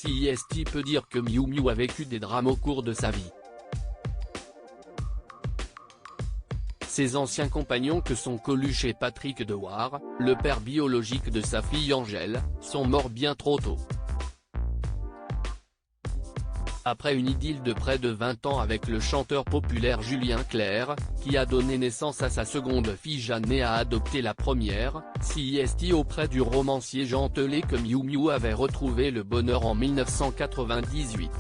CIST peut dire que Miu Miu a vécu des drames au cours de sa vie. Ses anciens compagnons que sont Coluche et Patrick Dewar, le père biologique de sa fille Angèle, sont morts bien trop tôt. Après une idylle de près de 20 ans avec le chanteur populaire Julien Clerc, qui a donné naissance à sa seconde fille Jeanne et a adopté la première, CIST auprès du romancier Jean Telet que Miu Miu avait retrouvé le bonheur en 1998.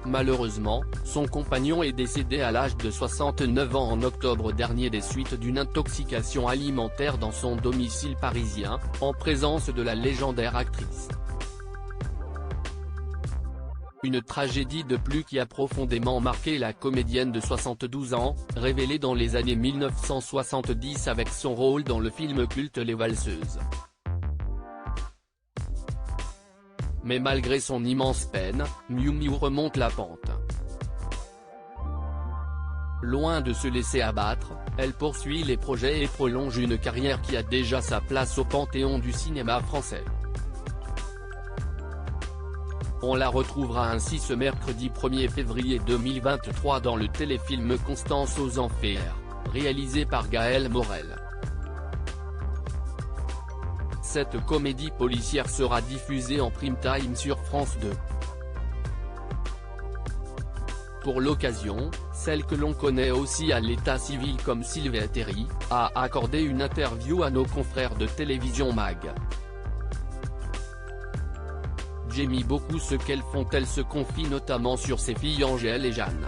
Malheureusement, son compagnon est décédé à l'âge de 69 ans en octobre dernier des suites d'une intoxication alimentaire dans son domicile parisien, en présence de la légendaire actrice. Une tragédie de plus qui a profondément marqué la comédienne de 72 ans, révélée dans les années 1970 avec son rôle dans le film culte Les Valseuses. Mais malgré son immense peine, Miu Miu remonte la pente. Loin de se laisser abattre, elle poursuit les projets et prolonge une carrière qui a déjà sa place au panthéon du cinéma français. On la retrouvera ainsi ce mercredi 1er février 2023 dans le téléfilm Constance aux Enfers, réalisé par Gaël Morel. Cette comédie policière sera diffusée en prime time sur France 2. Pour l'occasion, celle que l'on connaît aussi à l'état civil comme Sylvie Terry, a accordé une interview à nos confrères de Télévision Mag. J'aime beaucoup ce qu'elles font, elle se confie notamment sur ses filles Angèle et Jeanne.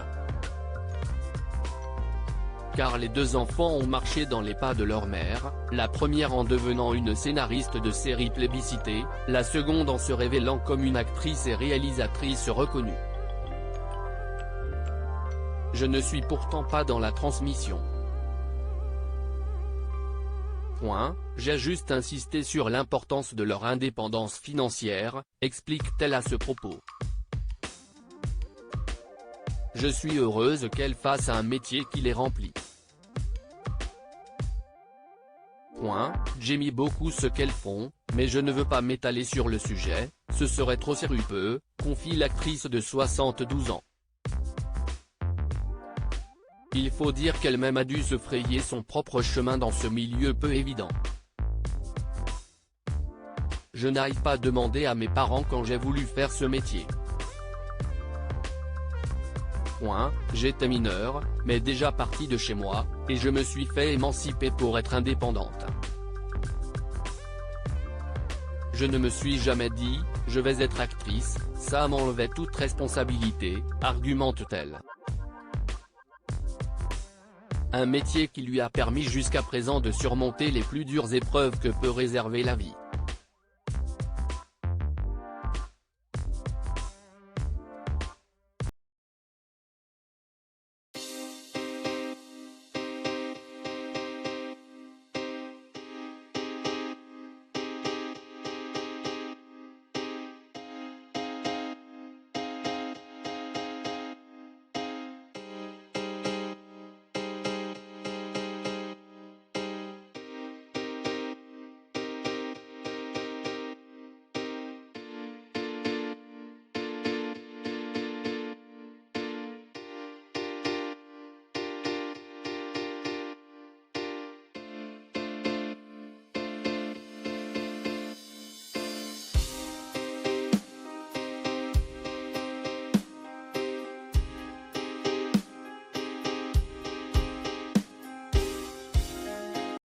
Car les deux enfants ont marché dans les pas de leur mère, la première en devenant une scénariste de série plébiscitée, la seconde en se révélant comme une actrice et réalisatrice reconnue. Je ne suis pourtant pas dans la transmission. J'ai juste insisté sur l'importance de leur indépendance financière, explique-t-elle à ce propos. Je suis heureuse qu'elles fassent un métier qui les remplit. J'aime beaucoup ce qu'elles font, mais je ne veux pas m'étaler sur le sujet, ce serait trop sérieux, confie l'actrice de 72 ans. Il faut dire qu'elle-même a dû se frayer son propre chemin dans ce milieu peu évident. Je n'arrive pas à demander à mes parents quand j'ai voulu faire ce métier. J'étais mineure, mais déjà partie de chez moi, et je me suis fait émanciper pour être indépendante. Je ne me suis jamais dit, je vais être actrice, ça m'enlevait toute responsabilité, argumente-t-elle. Un métier qui lui a permis jusqu'à présent de surmonter les plus dures épreuves que peut réserver la vie.